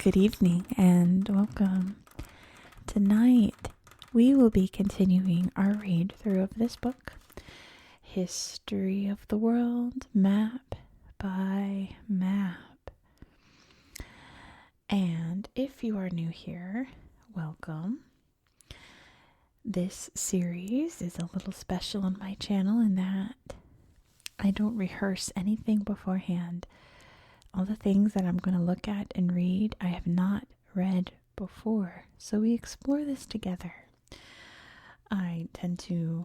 Good evening and welcome. Tonight we will be continuing our read through of this book, History of the World, Map by Map. And if you are new here, welcome. This series is a little special on my channel in that I don't rehearse anything beforehand. All the things that I'm going to look at and read, I have not read before. So we explore this together. I tend to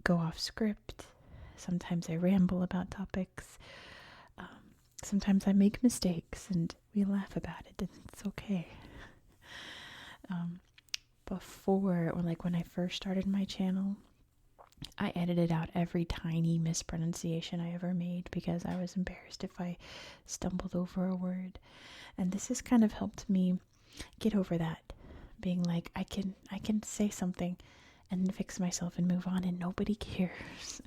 go off script. Sometimes I ramble about topics. Sometimes I make mistakes and we laugh about it, and it's okay. When I first started my channel, I edited out every tiny mispronunciation I ever made because I was embarrassed if I stumbled over a word. And this has kind of helped me get over that, being like, I can say something and fix myself and move on and nobody cares.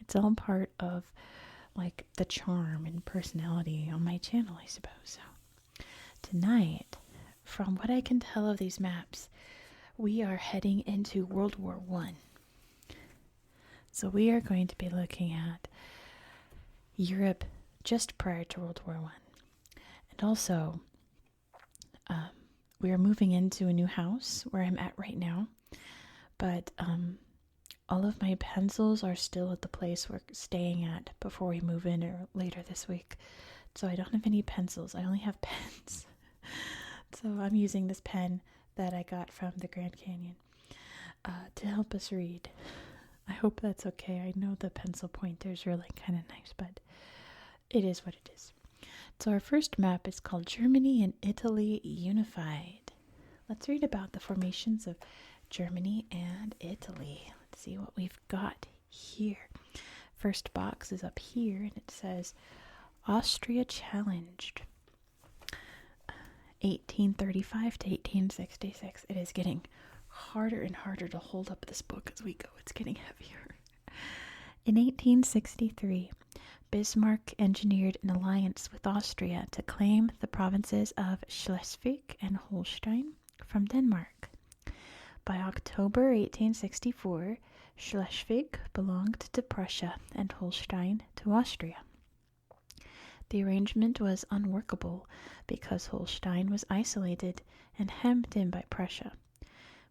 It's all part of like the charm and personality on my channel, I suppose. So tonight, from what I can tell of these maps, we are heading into World War I. So we are going to be looking at Europe just prior to World War I. And also, we are moving into a new house where I'm at right now. But all of my pencils are still at the place we're staying at before we move in or later this week. So I don't have any pencils. I only have pens. So I'm using this pen that I got from the Grand Canyon to help us read. I hope that's okay. I know the pencil pointer's really kind of nice, but it is what it is. So our first map is called Germany and Italy Unified. Let's read about the formations of Germany and Italy. Let's see what we've got here. First box is up here and it says Austria challenged. 1835 to 1866. It is getting harder and harder to hold up this book as we go. It's getting heavier. In 1863, Bismarck engineered an alliance with Austria to claim the provinces of Schleswig and Holstein from Denmark. By October 1864, Schleswig belonged to Prussia and Holstein to Austria. The arrangement was unworkable because Holstein was isolated and hemmed in by Prussia.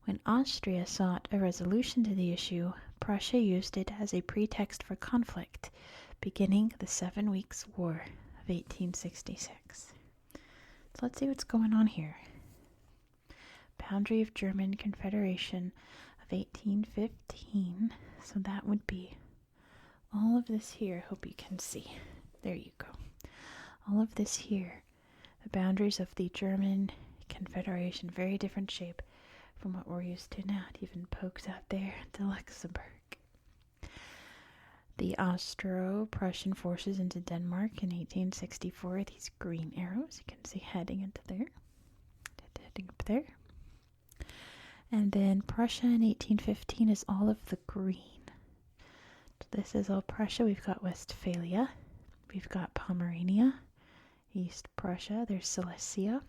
When Austria sought a resolution to the issue, Prussia used it as a pretext for conflict, beginning the 7 Weeks' War of 1866. So let's see what's going on here. Boundary of German Confederation of 1815. So that would be all of this here. I hope you can see. There you go. All of this here. The boundaries of the German Confederation. Very different shape from what we're used to now. It even pokes out there to Luxembourg. The Austro-Prussian forces into Denmark in 1864. These green arrows you can see heading into there. Heading up there. And then Prussia in 1815 is all of the green. So this is all Prussia. We've got Westphalia. We've got Pomerania. East Prussia. There's Silesia.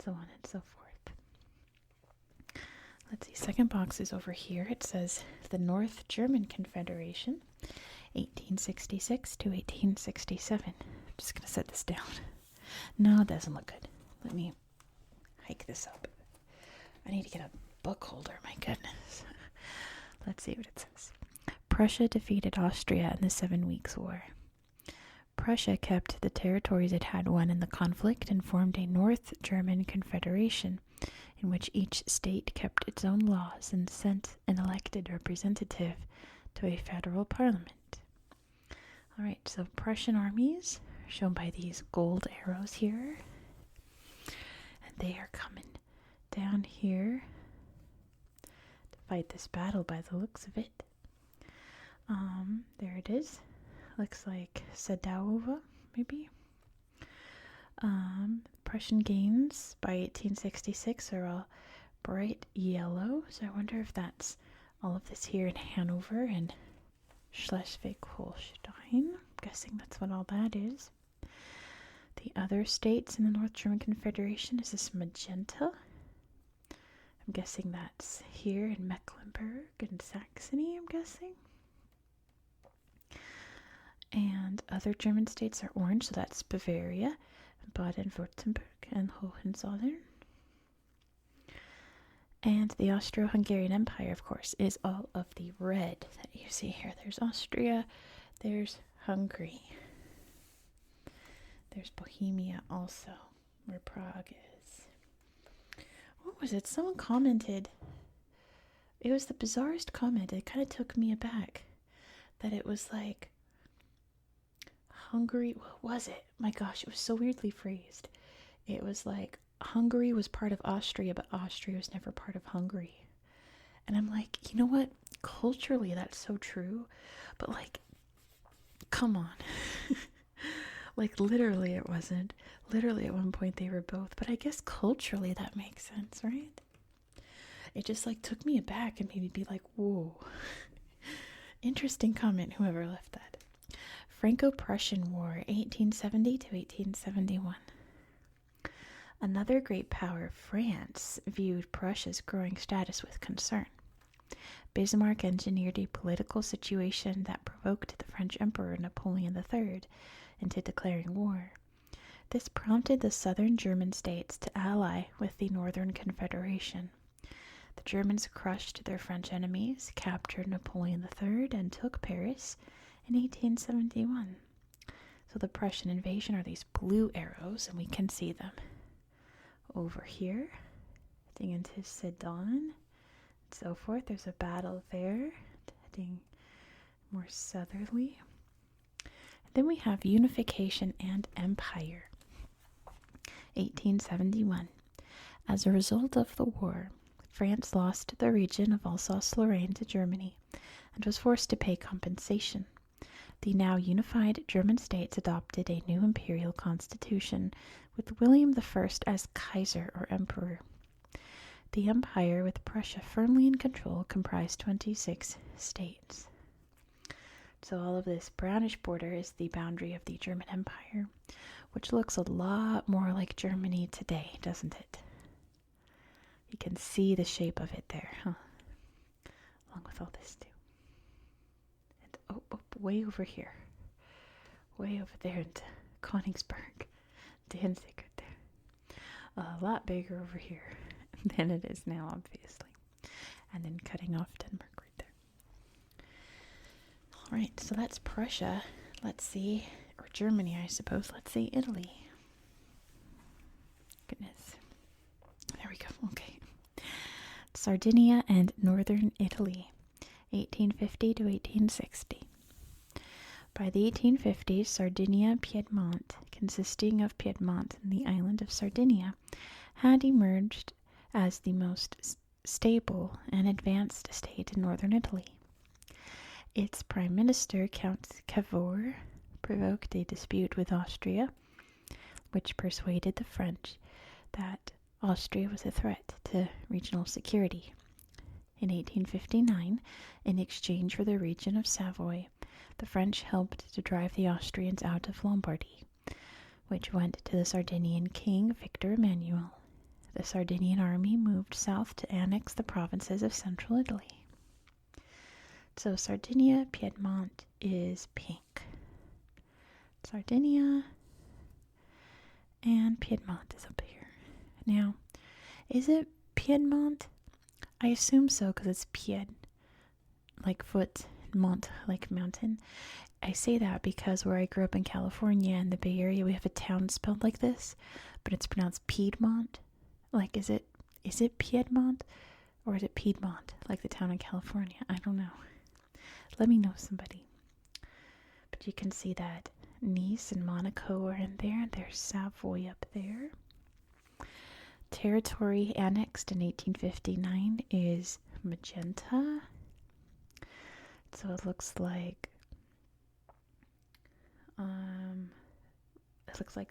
So on and so forth. Let's see, second box is over here. It says the North German Confederation, 1866 to 1867. I'm just going to set this down. No, it doesn't look good. Let me hike this up. I need to get a book holder, my goodness. Let's see what it says. Prussia defeated Austria in the 7 Weeks' War. Prussia kept the territories it had won in the conflict and formed a North German Confederation, in which each state kept its own laws and sent an elected representative to a federal parliament. All right, so Prussian armies are shown by these gold arrows here. And they are coming down here to fight this battle by the looks of it. There it is. Looks like Sadauova, maybe. Prussian gains by 1866 are all bright yellow, so I wonder if that's all of this here in Hanover and Schleswig-Holstein. I'm guessing that's what all that is. The other states in the North German Confederation is this magenta. I'm guessing that's here in Mecklenburg and Saxony, I'm guessing. And other German states are orange, so that's Bavaria, Baden-Württemberg, and Hohenzollern. And the Austro-Hungarian Empire, of course, is all of the red that you see here. There's Austria, there's Hungary. There's Bohemia also, where Prague is. What was it? Someone commented. It was the bizarrest comment. It kind of took me aback. That it was like Hungary. What was it? My gosh, it was so weirdly phrased. It was like Hungary was part of Austria, but Austria was never part of Hungary. And I'm like, you know what? Culturally, that's so true. But like, come on. Like, literally it wasn't. Literally at one point they were both. But I guess culturally that makes sense, right? It just like took me aback and made me be like, whoa. Interesting comment, whoever left that. Franco-Prussian War, 1870 to 1871. Another great power, France, viewed Prussia's growing status with concern. Bismarck engineered a political situation that provoked the French Emperor Napoleon III into declaring war. This prompted the southern German states to ally with the Northern Confederation. The Germans crushed their French enemies, captured Napoleon III, and took Paris in 1871. So the Prussian invasion are these blue arrows, and we can see them over here, heading into Sedan, and so forth. There's a battle there, heading more southerly. And then we have Unification and Empire, 1871. As a result of the war, France lost the region of Alsace-Lorraine to Germany and was forced to pay compensation. The now unified German states adopted a new imperial constitution with William I as Kaiser or Emperor. The empire, with Prussia firmly in control, comprised 26 states. So all of this brownish border is the boundary of the German Empire, which looks a lot more like Germany today, doesn't it? You can see the shape of it there, huh? Along with all this too. And way over here. Way over there into Königsberg. Danzig right there. A lot bigger over here than it is now, obviously. And then cutting off Denmark right there. Alright, so that's Prussia. Let's see, or Germany, I suppose. Let's see Italy. Goodness. There we go. Okay. Sardinia and northern Italy, 1850 to 1860. By the 1850s, Sardinia Piedmont, consisting of Piedmont and the island of Sardinia, had emerged as the most stable and advanced state in northern Italy. Its prime minister, Count Cavour, provoked a dispute with Austria, which persuaded the French that Austria was a threat to regional security. In 1859, in exchange for the region of Savoy, the French helped to drive the Austrians out of Lombardy, which went to the Sardinian king Victor Emmanuel. The Sardinian army moved south to annex the provinces of central Italy. So Sardinia, Piedmont is pink. Sardinia and Piedmont is up here. Now, is it Piedmont? I assume so because it's Pied, like foot, Mont, like mountain. I say that because where I grew up in California in the Bay Area, we have a town spelled like this, but it's pronounced Piedmont. Like, is it Piedmont or is it Piedmont, like the town in California? I don't know. Let me know, somebody. But you can see that Nice and Monaco are in there, and there's Savoy up there. Territory annexed in 1859 is magenta. So it looks like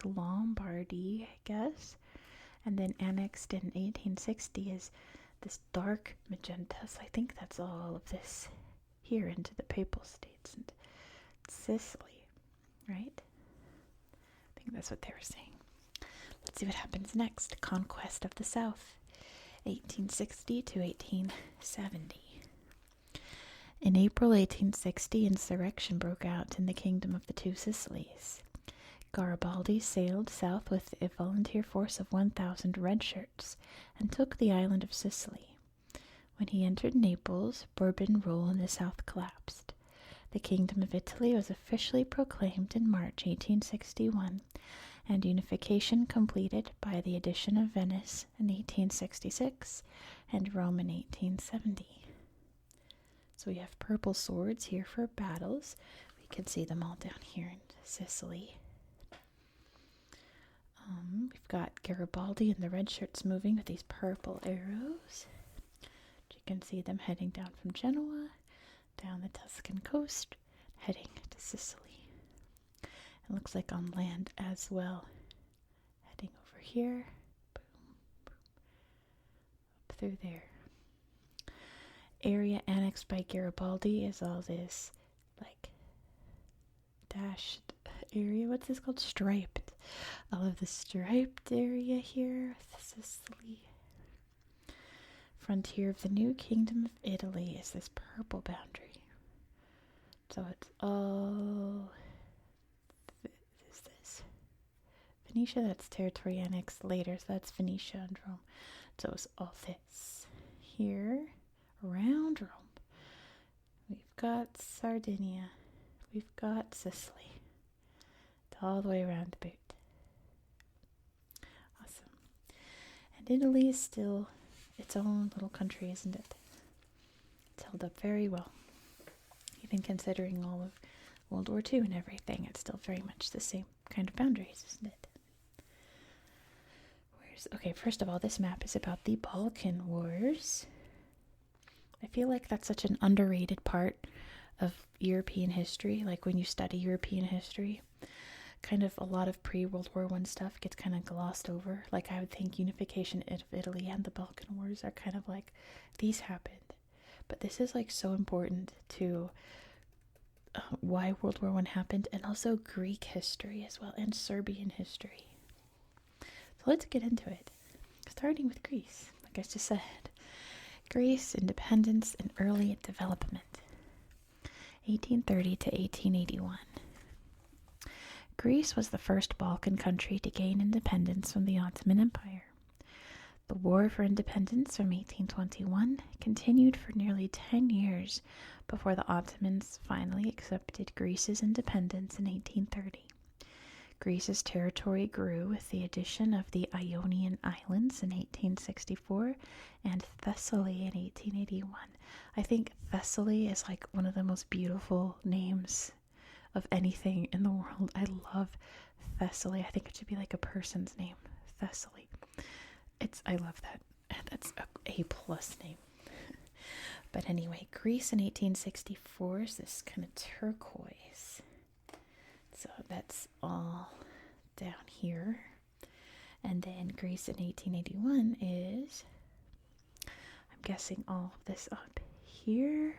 Lombardy, I guess. And then annexed in 1860 is this dark magenta. So I think that's all of this here into the Papal States and Sicily, right? think that's what they were saying. Let's see what happens next. Conquest of the South, 1860 to 1870. In April 1860, insurrection broke out in the Kingdom of the Two Sicilies. Garibaldi sailed south with a volunteer force of 1,000 red shirts and took the island of Sicily. When he entered Naples, Bourbon rule in the south collapsed. The Kingdom of Italy was officially proclaimed in March 1861, and unification completed by the addition of Venice in 1866 and Rome in 1870. So we have purple swords here for battles. We can see them all down here in Sicily. We've got Garibaldi and the red shirts moving with these purple arrows. You can see them heading down from Genoa, down the Tuscan coast, heading to Sicily. It looks like on land as well. Heading over here, boom, boom, up through there. Area annexed by Garibaldi is all this, like, dashed area. What's this called? Striped. All of the striped area here with Sicily. Frontier of the new Kingdom of Italy is this purple boundary. So it's all... is this? Venetia, that's territory annexed later, so that's Venetia and Rome. So it's all this. Here, around Rome, we've got Sardinia. We've got Sicily. All the way around the boot. Awesome. And Italy is still its own little country, isn't it? It's held up very well. Even considering all of World War II and everything, it's still very much the same kind of boundaries, isn't it? Okay, first of all, this map is about the Balkan Wars. I feel like that's such an underrated part of European history. Like when you study European history, kind of a lot of pre-World War I stuff gets kind of glossed over. Like I would think unification of Italy and the Balkan Wars are kind of like, these happened. But this is like so important to why World War I happened, and also Greek history as well, and Serbian history. So let's get into it. Starting with Greece, like I just said. Greece, independence, and early development. 1830 to 1881. Greece was the first Balkan country to gain independence from the Ottoman Empire. The War for Independence from 1821 continued for nearly 10 years before the Ottomans finally accepted Greece's independence in 1830. Greece's territory grew with the addition of the Ionian Islands in 1864 and Thessaly in 1881. I think Thessaly is like one of the most beautiful names of anything in the world. I love Thessaly. I think it should be like a person's name. Thessaly. I love that. That's a plus name. But anyway, Greece in 1864 is this kind of turquoise. So that's all down here. And then Greece in 1881 is, I'm guessing all of this up here.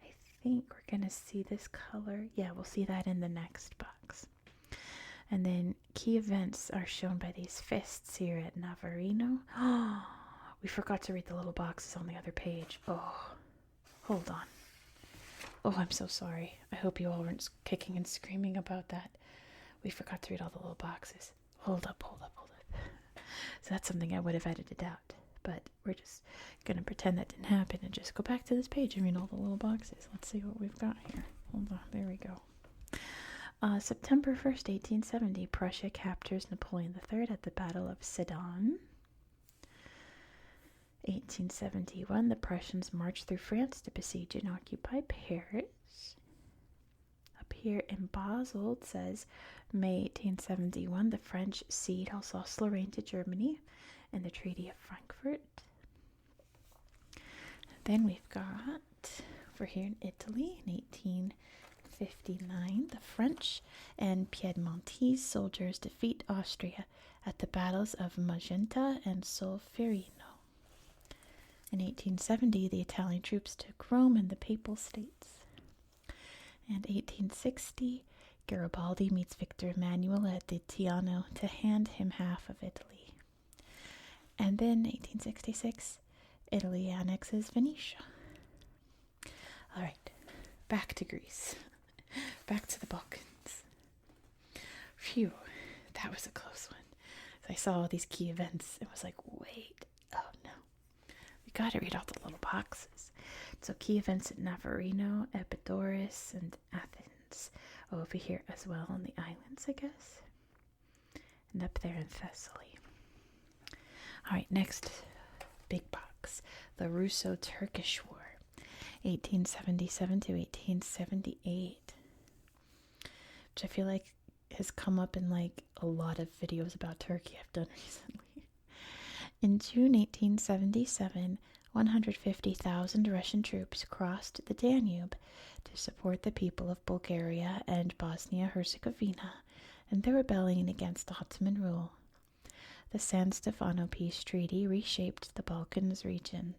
I think we're going to see this color. Yeah, we'll see that in the next box. And then key events are shown by these fists here at Navarino. Oh, we forgot to read the little boxes on the other page. Oh, hold on. Oh, I'm so sorry. I hope you all weren't kicking and screaming about that. We forgot to read all the little boxes. Hold up. So that's something I would have edited out. But we're just going to pretend that didn't happen and just go back to this page and read all the little boxes. Let's see what we've got here. Hold on. There we go. September 1st, 1870, Prussia captures Napoleon III at the Battle of Sedan. 1871, the Prussians marched through France to besiege and occupy Paris. Up here in Basel, it says May 1871, the French cede Alsace-Lorraine to Germany in the Treaty of Frankfurt. Then we've got, over here in Italy, in 1859, the French and Piedmontese soldiers defeat Austria at the battles of Magenta and Solferino. In 1870, the Italian troops took Rome and the Papal States. And 1860, Garibaldi meets Victor Emmanuel at the Tiano to hand him half of Italy. And then 1866, Italy annexes Venetia. All right, back to Greece. Back to the Balkans. Phew, that was a close one. As I saw all these key events, it was like, wait, oh no. We gotta read all the little boxes. So key events at Navarino, Epidaurus, and Athens. Over here as well on the islands, I guess. And up there in Thessaly. All right, next big box. The Russo-Turkish War, 1877 to 1878. Which I feel like has come up in like a lot of videos about Turkey I've done recently. In June 1877, 150,000 Russian troops crossed the Danube to support the people of Bulgaria and Bosnia-Herzegovina in their rebellion against Ottoman rule. The San Stefano Peace Treaty reshaped the Balkans region,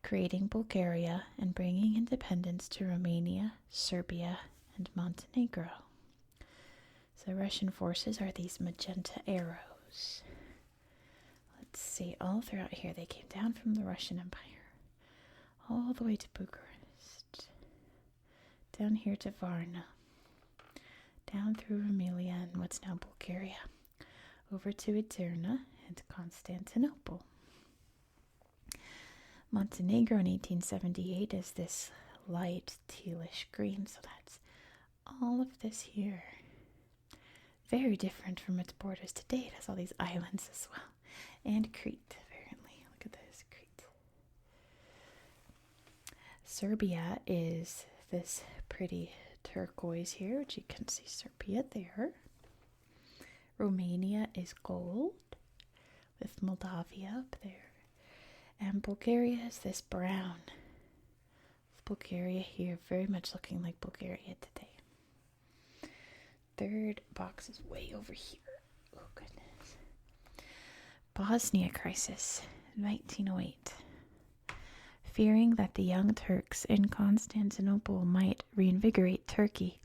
creating Bulgaria and bringing independence to Romania, Serbia, and Montenegro. So Russian forces are these magenta arrows. Let's see, all throughout here they came down from the Russian Empire, all the way to Bucharest, down here to Varna, down through Rumelia and what's now Bulgaria, over to Edirne and Constantinople. Montenegro in 1878 is this light tealish green, so that's all of this here. Very different from its borders today. It has all these islands as well. And Crete, apparently. Look at this, Crete. Serbia is this pretty turquoise here, which you can see Serbia there. Romania is gold, with Moldavia up there. And Bulgaria is this brown. Bulgaria here, very much looking like Bulgaria today. Third box is way over here. Oh, goodness. Bosnia crisis, 1908. Fearing that the Young Turks in Constantinople might reinvigorate Turkey,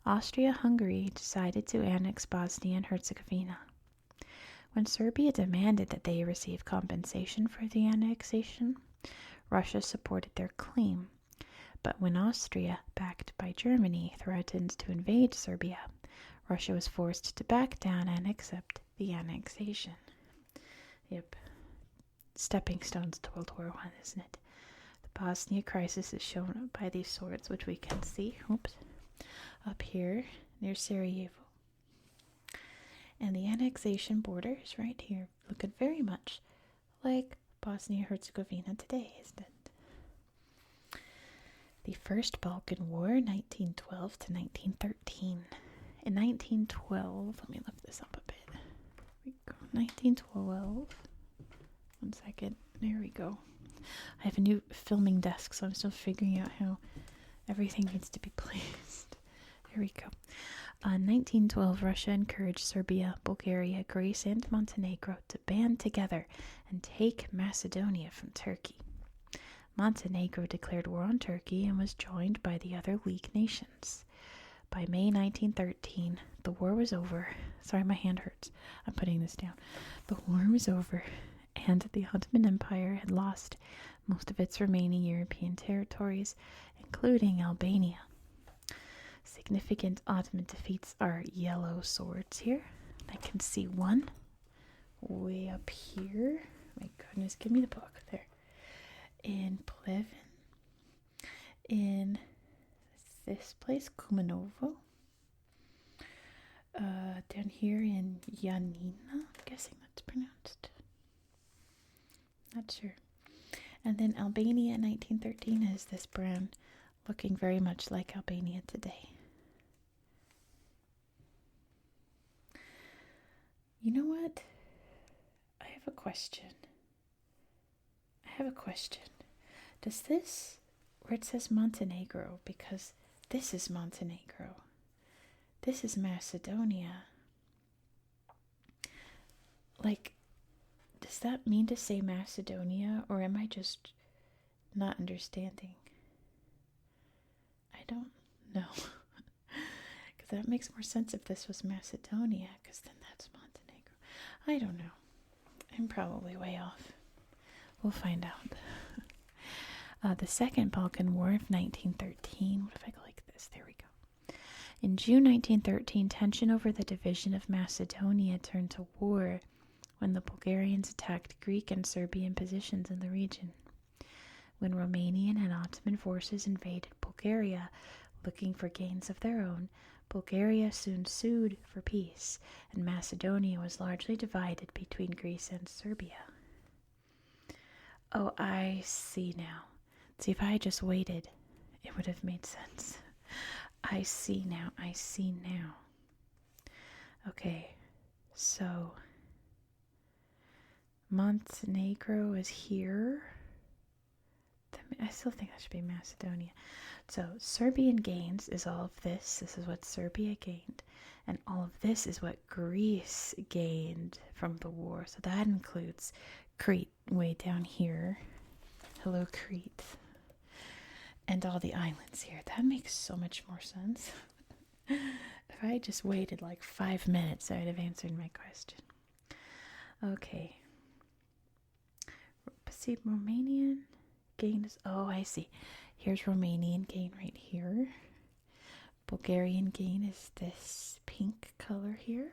Austria-Hungary decided to annex Bosnia and Herzegovina. When Serbia demanded that they receive compensation for the annexation, Russia supported their claim. But when Austria, backed by Germany, threatened to invade Serbia, Russia was forced to back down and accept the annexation. Yep. Stepping stones to World War I, isn't it? The Bosnia crisis is shown by these swords, which we can see, up here near Sarajevo. And the annexation border is right here, looking very much like Bosnia-Herzegovina today, isn't it? The First Balkan War, 1912 to 1913. In 1912, let me lift this up a bit. There we go. 1912. 1 second. There we go. I have a new filming desk, so I'm still figuring out how everything needs to be placed. There we go. 1912, Russia encouraged Serbia, Bulgaria, Greece, and Montenegro to band together and take Macedonia from Turkey. Montenegro declared war on Turkey and was joined by the other League nations. By May 1913, the war was over. Sorry, my hand hurts. I'm putting this down. The war was over, and the Ottoman Empire had lost most of its remaining European territories, including Albania. Significant Ottoman defeats are yellow swords here. I can see one way up here. My goodness, give me the book. There. In Plevin. In this place, Kumanovo. Down here in Yanina, I'm guessing that's pronounced. Not sure. And then Albania in 1913 is this brown, looking very much like Albania today. You know what? I have a question. Does this, where it says Montenegro, because this is Montenegro. This is Macedonia. Like, does that mean to say Macedonia, or am I just not understanding? I don't know. Because that makes more sense if this was Macedonia, because then that's Montenegro. I don't know. I'm probably way off. We'll find out. The Second Balkan War of 1913. What if I go like this? There we go. In June 1913, tension over the division of Macedonia turned to war when the Bulgarians attacked Greek and Serbian positions in the region. When Romanian and Ottoman forces invaded Bulgaria, looking for gains of their own, Bulgaria soon sued for peace, and Macedonia was largely divided between Greece and Serbia. Oh, I see now. See, if I had just waited, it would have made sense. I see now. Okay, so Montenegro is here. I still think that should be Macedonia. So Serbian gains is all of this. This is what Serbia gained. And all of this is what Greece gained from the war. So that includes Crete way down here. Hello, Crete. And all the islands here. That makes so much more sense. If I had just waited like 5 minutes, I would have answered my question. Okay. See, Romanian gain is... Oh, I see. Here's Romanian gain right here. Bulgarian gain is this pink color here.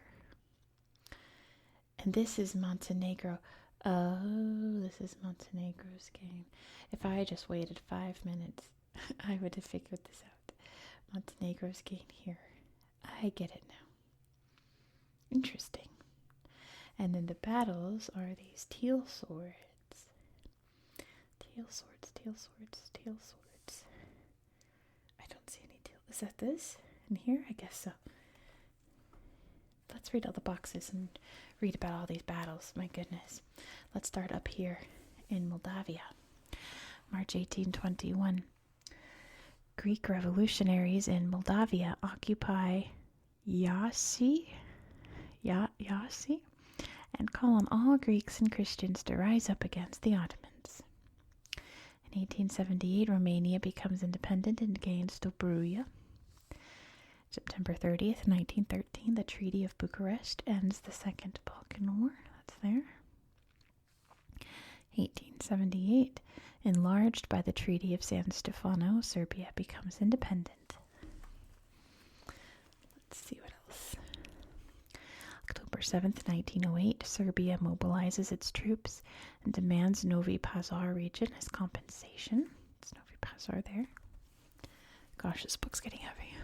And this is Montenegro. Oh, this is Montenegro's gain. If I had just waited 5 minutes, I would have figured this out. Montenegro's gain here. I get it now. Interesting. And then the battles are these teal swords. Teal swords. I don't see any teal. Is that this? In here? I guess so. Let's read all the boxes and read about all these battles. My goodness. Let's start up here in Moldavia. March 1821. Greek revolutionaries in Moldavia occupy Iasi and call on all Greeks and Christians to rise up against the Ottomans. In 1878, Romania becomes independent and gains Dobruja. September 30th, 1913, the Treaty of Bucharest ends the Second Balkan War. That's there. 1878, enlarged by the Treaty of San Stefano, Serbia becomes independent. Let's see what else. October 7th, 1908, Serbia mobilizes its troops and demands Novi Pazar region as compensation. It's Novi Pazar there. Gosh, this book's getting heavy.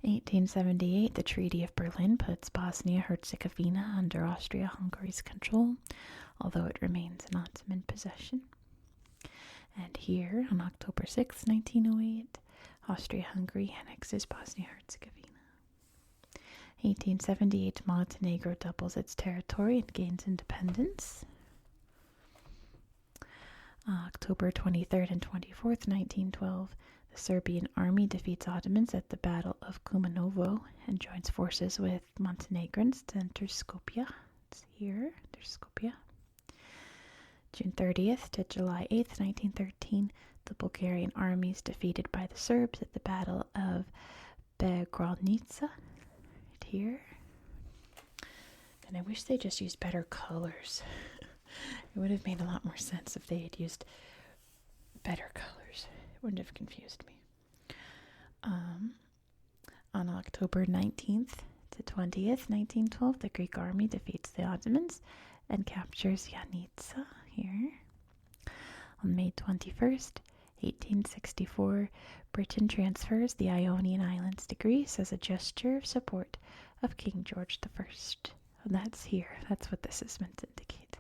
1878, the Treaty of Berlin puts Bosnia-Herzegovina under Austria-Hungary's control, although it remains an Ottoman possession. And here, on October 6, 1908, Austria-Hungary annexes Bosnia-Herzegovina. 1878, Montenegro doubles its territory and gains independence. October 23rd and 24th, 1912, the Serbian army defeats Ottomans at the Battle of Kumanovo and joins forces with Montenegrins to enter Skopje. It's here. There's Skopje. June 30th to July 8th, 1913, the Bulgarian army is defeated by the Serbs at the Battle of Begrodnica. Right here. And I wish they just used better colors. It would have made a lot more sense if they had used better colors. It wouldn't have confused me. On October 19th to 20th, 1912, the Greek army defeats the Ottomans and captures Yanica here. On May 21st, 1864, Britain transfers the Ionian Islands to Greece as a gesture of support of King George I. And that's here. That's what this is meant to indicate.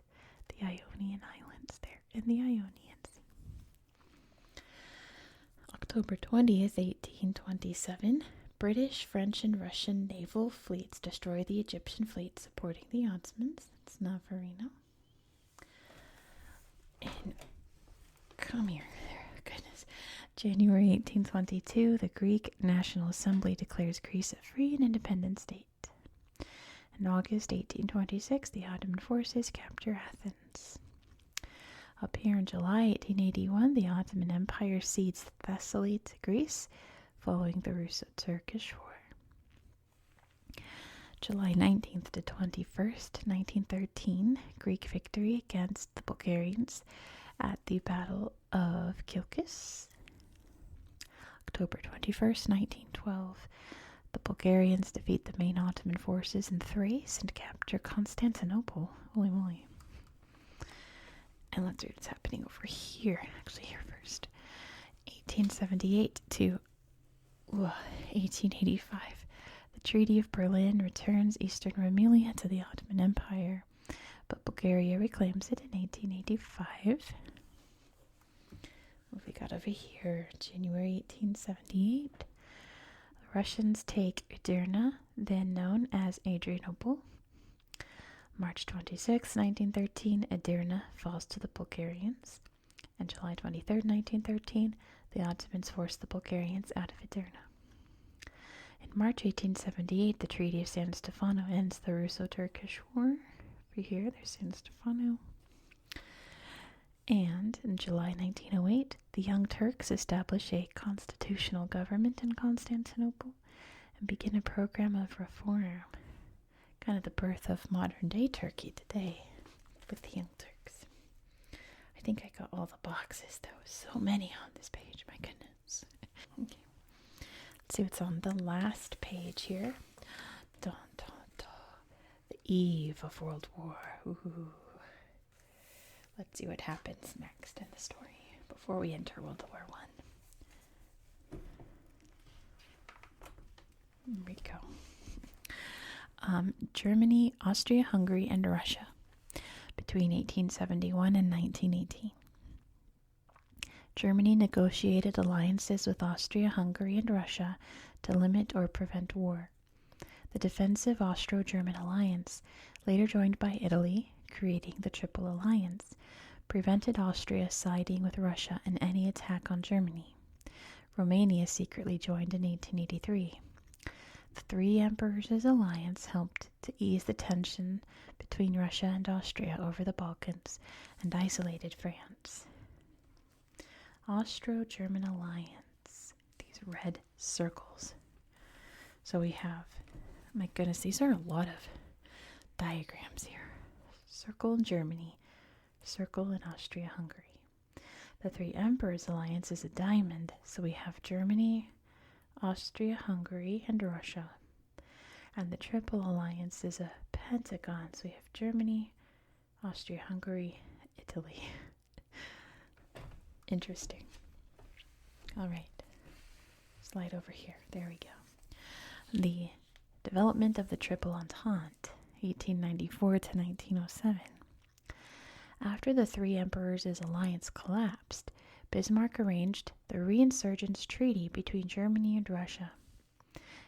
The Ionian Islands there in the Ionian Sea. October 20th, 1827, British, French, and Russian naval fleets destroy the Egyptian fleet supporting the Ottomans. It's Navarino. And come here. Goodness. January 1822, the Greek National Assembly declares Greece a free and independent state. In August 1826, the Ottoman forces capture Athens. Up here in July 1881, the Ottoman Empire cedes Thessaly to Greece following the Russo-Turkish War. July 19th to 21st, 1913, Greek victory against the Bulgarians at the Battle of Kilkis. October 21st, 1912, the Bulgarians defeat the main Ottoman forces in Thrace and capture Constantinople. Holy moly. And let's see what's happening over here. Actually, here first. 1878 to 1885. The Treaty of Berlin returns Eastern Rumelia to the Ottoman Empire, but Bulgaria reclaims it in 1885. What have we got over here? January 1878. The Russians take Edirne, then known as Adrianople. March 26, 1913, Edirne falls to the Bulgarians. And July 23, 1913, the Ottomans force the Bulgarians out of Edirne. In March 1878, the Treaty of San Stefano ends the Russo-Turkish War. Over here, there's San Stefano. And in July 1908, the Young Turks establish a constitutional government in Constantinople and begin a program of reform. Kind of the birth of modern-day Turkey today with the Young Turks. I think I got all the boxes. There was so many on this page. My goodness. Okay. Let's see what's on the last page here. Dun, dun, dun. The eve of World War. Ooh. Let's see what happens next in the story before we enter World War I. Here we go. Germany, Austria-Hungary, and Russia between 1871 and 1918. Germany negotiated alliances with Austria-Hungary and Russia to limit or prevent war. The defensive Austro-German alliance, later joined by Italy, creating the Triple Alliance, prevented Austria siding with Russia in any attack on Germany. Romania secretly joined in 1883. The Three Emperors' alliance helped to ease the tension between Russia and Austria over the Balkans and isolated France. Austro-German alliance. These red circles. So we have, my goodness, these are a lot of diagrams here. Circle in Germany, circle in Austria-Hungary. The Three Emperors alliance is a diamond, so we have Germany, Austria-Hungary, and Russia. And the Triple Alliance is a pentagon, so we have Germany, Austria-Hungary, Italy. Interesting. All right. Slide over here. There we go. The development of the Triple Entente, 1894 to 1907. After the Three Emperors' alliance collapsed, Bismarck arranged the Reinsurgence Treaty between Germany and Russia.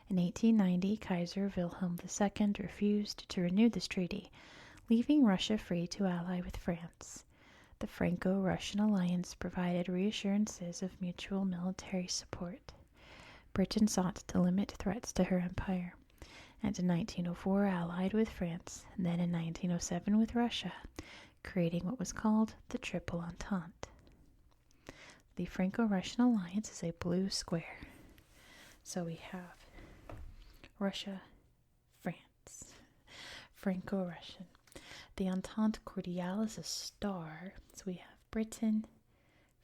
In 1890, Kaiser Wilhelm II refused to renew this treaty, leaving Russia free to ally with France. The Franco-Russian alliance provided reassurances of mutual military support. Britain sought to limit threats to her empire, and in 1904 allied with France, and then in 1907 with Russia, creating what was called the Triple Entente. The Franco-Russian alliance is a blue square. So we have Russia, France, Franco-Russian. The Entente Cordiale is a star. So we have Britain,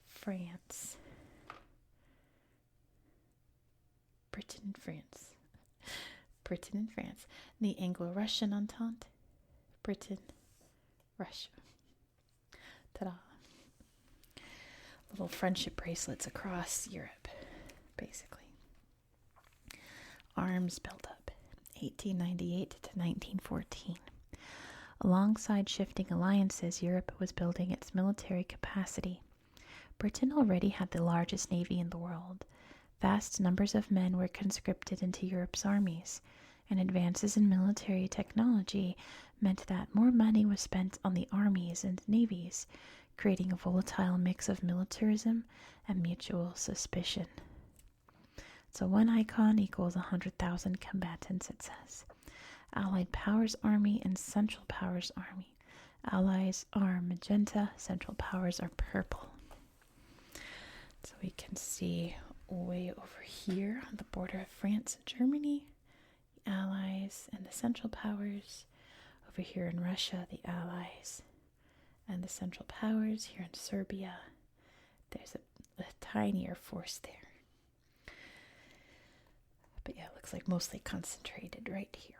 France, Britain and France. The Anglo-Russian Entente, Britain, Russia. Ta-da. Little friendship bracelets across Europe, basically. Arms buildup, 1898 to 1914. Alongside shifting alliances, Europe was building its military capacity. Britain already had the largest navy in the world. Vast numbers of men were conscripted into Europe's armies, and advances in military technology meant that more money was spent on the armies and navies, creating a volatile mix of militarism and mutual suspicion. So one icon equals 100,000 combatants, it says. Allied Powers Army and Central Powers Army. Allies are magenta, Central Powers are purple. So we can see way over here on the border of France and Germany. the Allies and the Central Powers. Over here in Russia, the Allies and the Central Powers. Here in Serbia, there's a tinier force there. But yeah, it looks like mostly concentrated right here.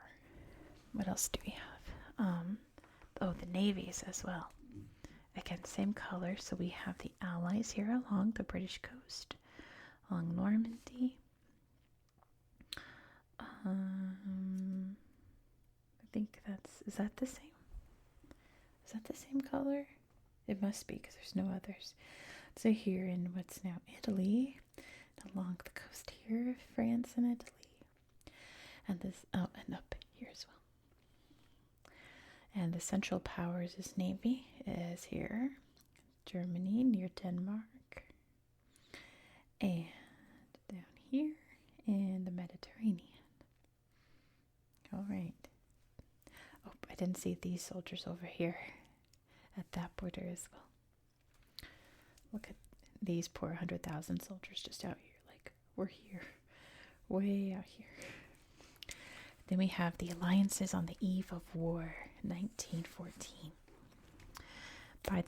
What else do we have? Oh, the navies as well. Again, same color. So we have the Allies here along the British coast, along Normandy. I think is that the same? Is that the same color? It must be because there's no others. So here in what's now Italy, along the coast here, France and Italy. And and up here as well. And the Central Powers' navy is here. Germany near Denmark. And down here in the Mediterranean. All right. Oh, I didn't see these soldiers over here at that border as well. Look at these poor 100,000 soldiers just out here. Like, we're here. Way out here. Then we have the alliances on the eve of war, 1914. By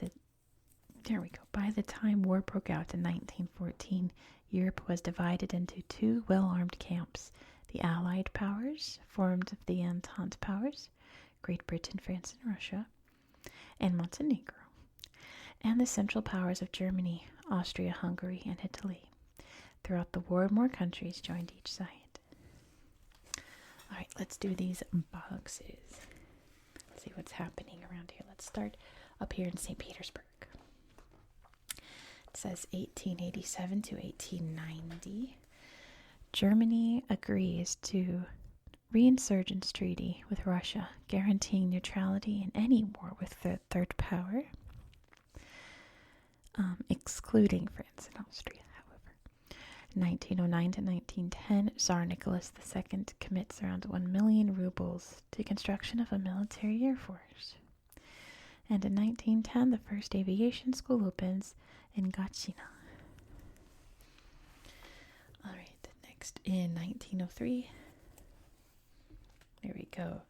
the time war broke out in 1914, Europe was divided into two well-armed camps. The Allied powers, formed of the Entente powers, Great Britain, France, and Russia, and Montenegro, and the Central Powers of Germany, Austria, Hungary, and Italy. Throughout the war, more countries joined each side. All right, let's do these boxes. Let's see what's happening around here. Let's start up here in St. Petersburg. It says 1887 to 1890. Germany agrees to reinsurgence treaty with Russia, guaranteeing neutrality in any war with the third power, excluding France and Austria. 1909 to 1910, Tsar Nicholas II commits around 1 million rubles to construction of a military air force. And in 1910, the first aviation school opens in Gatchina. All right, next in 1903, there we go.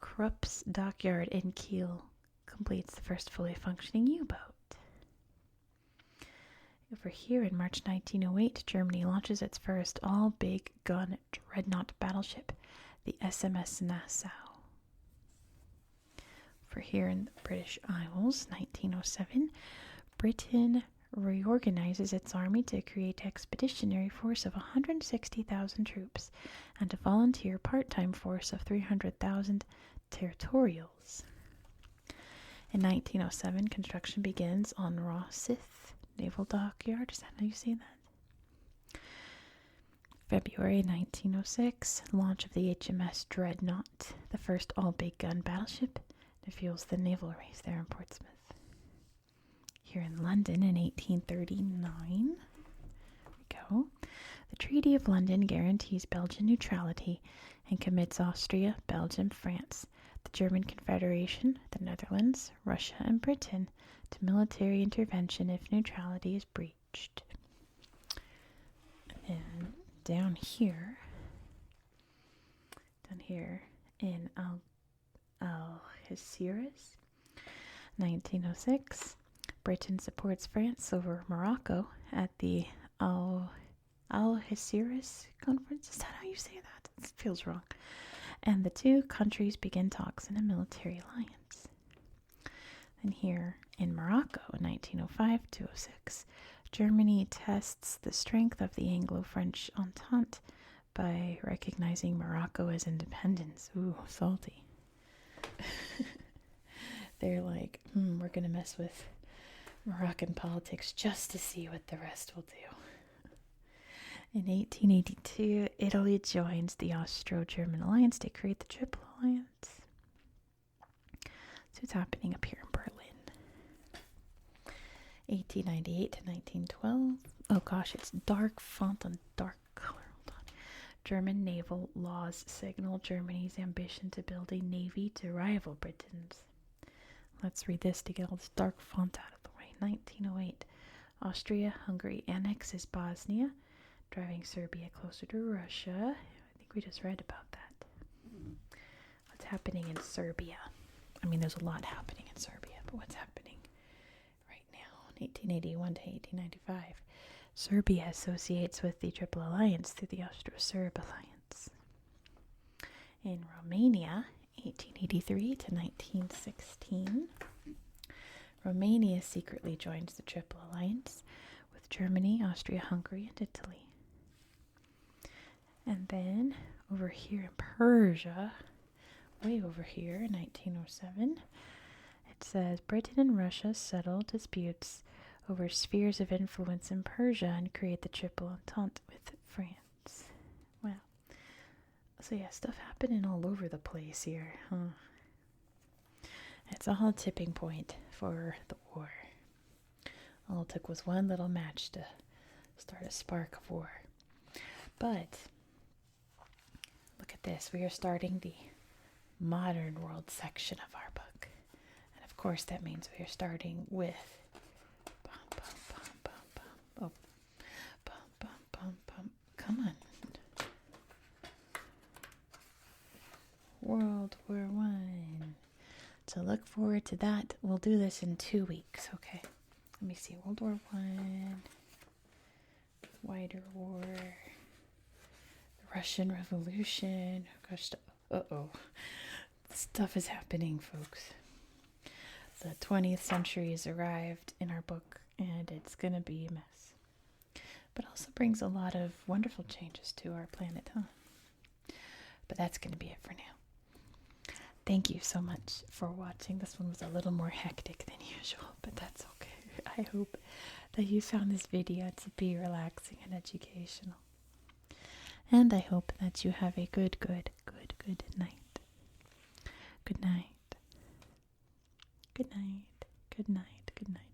Krupp's dockyard in Kiel completes the first fully functioning U-boat. Over here in March 1908, Germany launches its first all-big gun dreadnought battleship, the SMS Nassau. Over here in the British Isles, 1907, Britain reorganizes its army to create an expeditionary force of 160,000 troops and a volunteer part-time force of 300,000 territorials. In 1907, construction begins on Rosyth Naval Dockyard. Is that how you say that? February 1906, launch of the HMS Dreadnought, the first all-big gun battleship that fuels the naval race there in Portsmouth. Here in London in 1839, the Treaty of London guarantees Belgian neutrality and commits Austria, Belgium, France, the German Confederation, the Netherlands, Russia, and Britain to military intervention if neutrality is breached. And down here in Algeciras, 1906, Britain supports France over Morocco at the Algeciras Conference. Is that how you say that? It feels wrong. And the two countries begin talks in a military alliance. Then here in Morocco, 1905 to 06, Germany tests the strength of the Anglo-French Entente by recognizing Morocco as independence. Ooh, salty. They're like, we're going to mess with Moroccan politics just to see what the rest will do. In 1882, Italy joins the Austro-German alliance to create the Triple Alliance. So it's happening up here in Berlin. 1898 to 1912. Oh gosh, it's dark font on dark color. Hold on. German naval laws signal Germany's ambition to build a navy to rival Britain's. Let's read this to get all this dark font out of the way. 1908. Austria-Hungary annexes Bosnia, driving Serbia closer to Russia. I think we just read about that. What's happening in Serbia? I mean, there's a lot happening in Serbia, but what's happening right now in 1881 to 1895? Serbia associates with the Triple Alliance through the Austro-Serb Alliance. In Romania, 1883 to 1916, Romania secretly joins the Triple Alliance with Germany, Austria-Hungary, and Italy. And then over here in Persia, way over here in 1907, it says Britain and Russia settle disputes over spheres of influence in Persia and create the Triple Entente with France. Wow. So yeah, stuff happening all over the place here, huh? It's all a tipping point for the war. All it took was one little match to start a spark of war. But look at this. We are starting the modern world section of our book. And of course that means we are starting with come on. World War One. So look forward to that. We'll do this in 2 weeks, okay? Let me see. World War One, Wider War, the Russian Revolution. Gosh, stuff is happening, folks. The 20th century has arrived in our book, and it's going to be a mess. But also brings a lot of wonderful changes to our planet, huh? But that's going to be it for now. Thank you so much for watching. This one was a little more hectic than usual, but that's okay. I hope that you found this video to be relaxing and educational. And I hope that you have a good night. Good night. Good night. Good night. Good night.